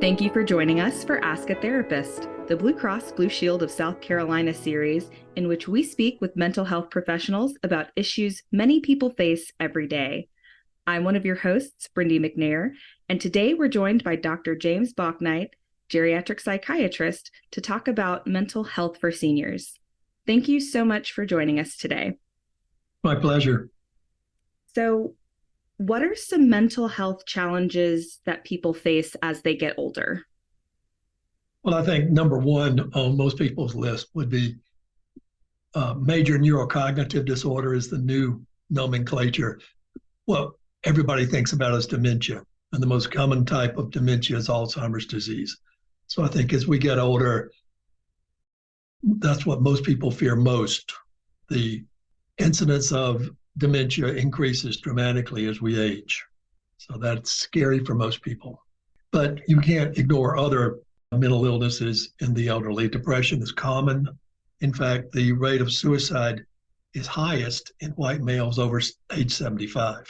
Thank you for joining us for Ask a Therapist, the Blue Cross Blue Shield of South Carolina series, in which we speak with mental health professionals about issues many people face every day. I'm one of your hosts, Brindy McNair, and today we're joined by Dr. James Bouknight, geriatric psychiatrist, to talk about mental health for seniors. Thank you so much for joining us today. My pleasure. So, what are some mental health challenges that people face as they get older? Well, I think number one on most people's list would be major neurocognitive disorder is the new nomenclature. What everybody thinks about is dementia, and the most common type of dementia is Alzheimer's disease. So I think as we get older, that's what most people fear most. The incidence of dementia increases dramatically as we age. So that's scary for most people. But you can't ignore other mental illnesses in the elderly. Depression is common. In fact, the rate of suicide is highest in white males over age 75.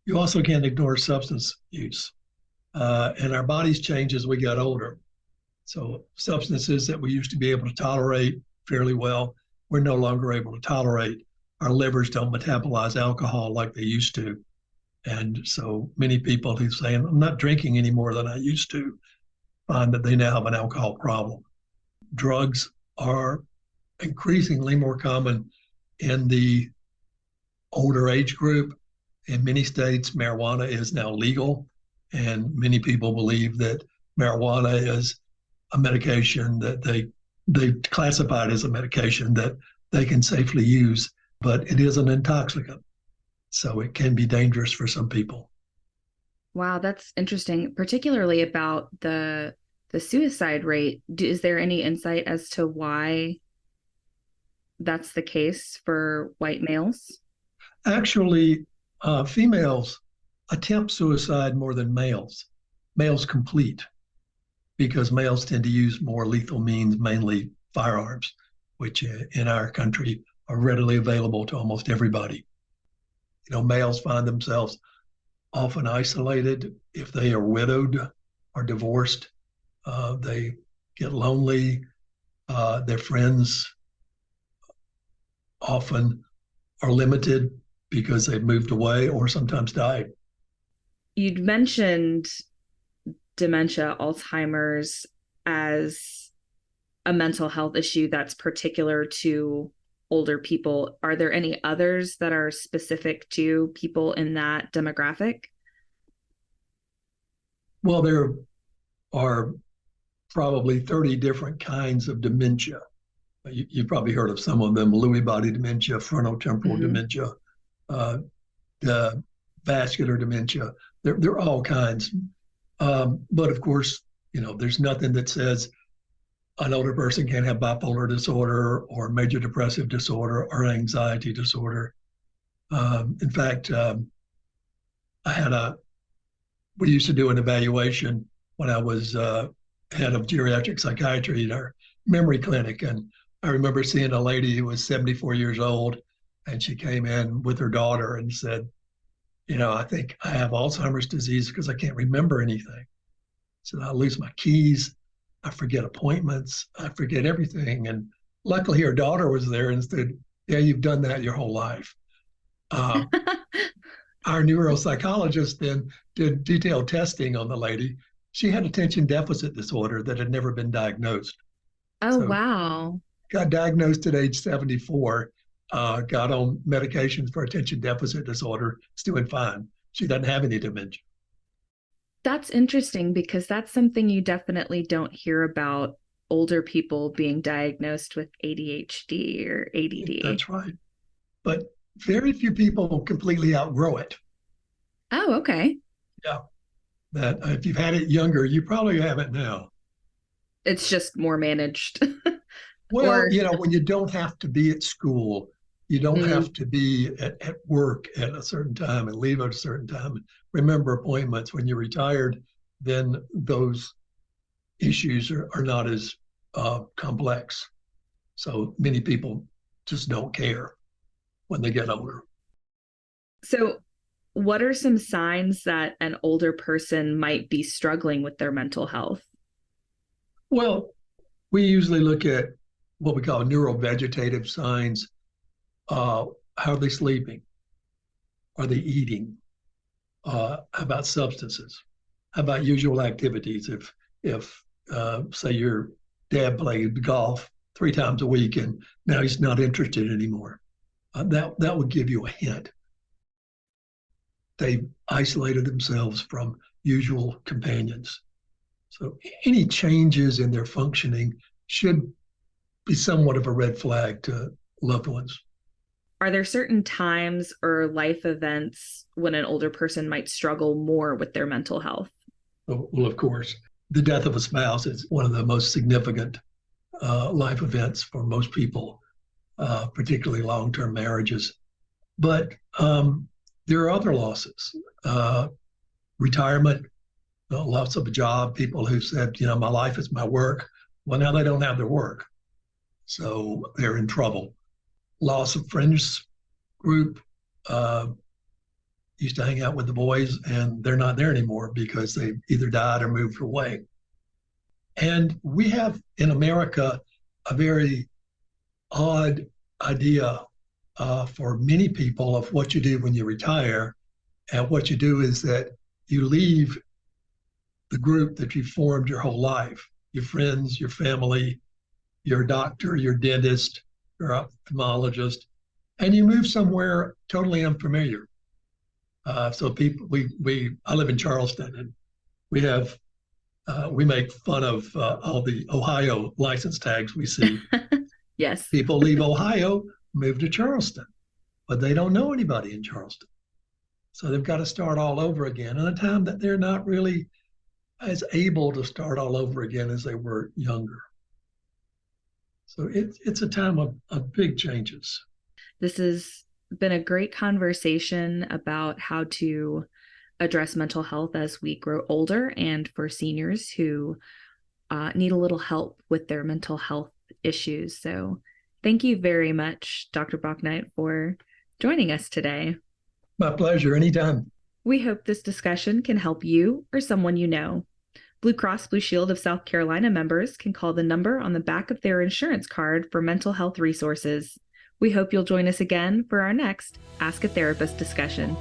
You also can't ignore substance use. And our bodies change as we get older. So substances that we used to be able to tolerate fairly well, we're no longer able to tolerate. Our livers don't metabolize alcohol like they used to. And so many people who say, I'm not drinking any more than I used to, find that they now have an alcohol problem. Drugs are increasingly more common in the older age group. In many states, marijuana is now legal, and many people believe that marijuana is a medication that they classify it as a medication that they can safely use, but it is an intoxicant. So it can be dangerous for some people. Wow, that's interesting, particularly about the suicide rate. Is there any insight as to why that's the case for white males? Actually, females attempt suicide more than males. Males complete because males tend to use more lethal means, mainly firearms, which in our country are readily available to almost everybody. You know, males find themselves often isolated if they are widowed or divorced. They get lonely. Their friends often are limited because they've moved away or sometimes died. You'd mentioned dementia, Alzheimer's as a mental health issue that's particular to older people. Are there any others that are specific to people in that demographic? Well, there are probably 30 different kinds of dementia. You've probably heard of some of them: Lewy body dementia, frontotemporal dementia, the vascular dementia. They're all kinds. But of course, you know, there's nothing that says an older person can't have bipolar disorder or major depressive disorder or anxiety disorder. In fact, we used to do an evaluation when I was head of geriatric psychiatry at our memory clinic. And I remember seeing a lady who was 74 years old, and she came in with her daughter and said, you know, I think I have Alzheimer's disease because I can't remember anything. So I lose my keys, I forget appointments, I forget everything. And luckily her daughter was there and said, yeah, you've done that your whole life. Our neuropsychologist then did detailed testing on the lady. She had attention deficit disorder that had never been diagnosed. Oh, so, wow. Got diagnosed at age 74, got on medications for attention deficit disorder, is doing fine. She doesn't have any dementia. That's interesting because that's something you definitely don't hear about, older people being diagnosed with ADHD or ADD. That's right. But very few people completely outgrow it. Oh, okay. Yeah. That if you've had it younger, you probably have it now. It's just more managed. Well, you know, when you don't have to be at school, you don't have to be at work at a certain time and leave at a certain time and remember appointments. When you're retired, then those issues are not as complex. So many people just don't care when they get older. So What are some signs that an older person might be struggling with their mental health? Well, we usually look at what we call neurovegetative signs. How are they sleeping? Are they eating? How about substances? How about usual activities? If say your dad played golf 3 times a week and now he's not interested anymore, that would give you a hint. They isolated themselves from usual companions. So any changes in their functioning should be somewhat of a red flag to loved ones. Are there certain times or life events when an older person might struggle more with their mental health? Well, of course, the death of a spouse is one of the most significant life events for most people, particularly long-term marriages. But there are other losses, retirement, loss of a job, people who said, my life is my work. Well, now they don't have their work. So they're in trouble. Loss of friends group, used to hang out with the boys and they're not there anymore because they either died or moved away. And we have in America a very odd idea for many people of what you do when you retire. And what you do is that you leave the group that you formed your whole life, your friends, your family, your doctor, your dentist, your ophthalmologist, and you move somewhere totally unfamiliar. So people, I live in Charleston, and we make fun of all the Ohio license tags we see. Yes. People leave Ohio, move to Charleston, but they don't know anybody in Charleston. So they've got to start all over again in a time that they're not really as able to start all over again as they were younger. So it's a time of big changes. This has been a great conversation about how to address mental health as we grow older, and for seniors who need a little help with their mental health issues. So thank you very much, Dr. Bouknight, for joining us today. My pleasure, anytime. We hope this discussion can help you or someone you know. Blue Cross Blue Shield of South Carolina members can call the number on the back of their insurance card for mental health resources. We hope you'll join us again for our next Ask a Therapist discussion.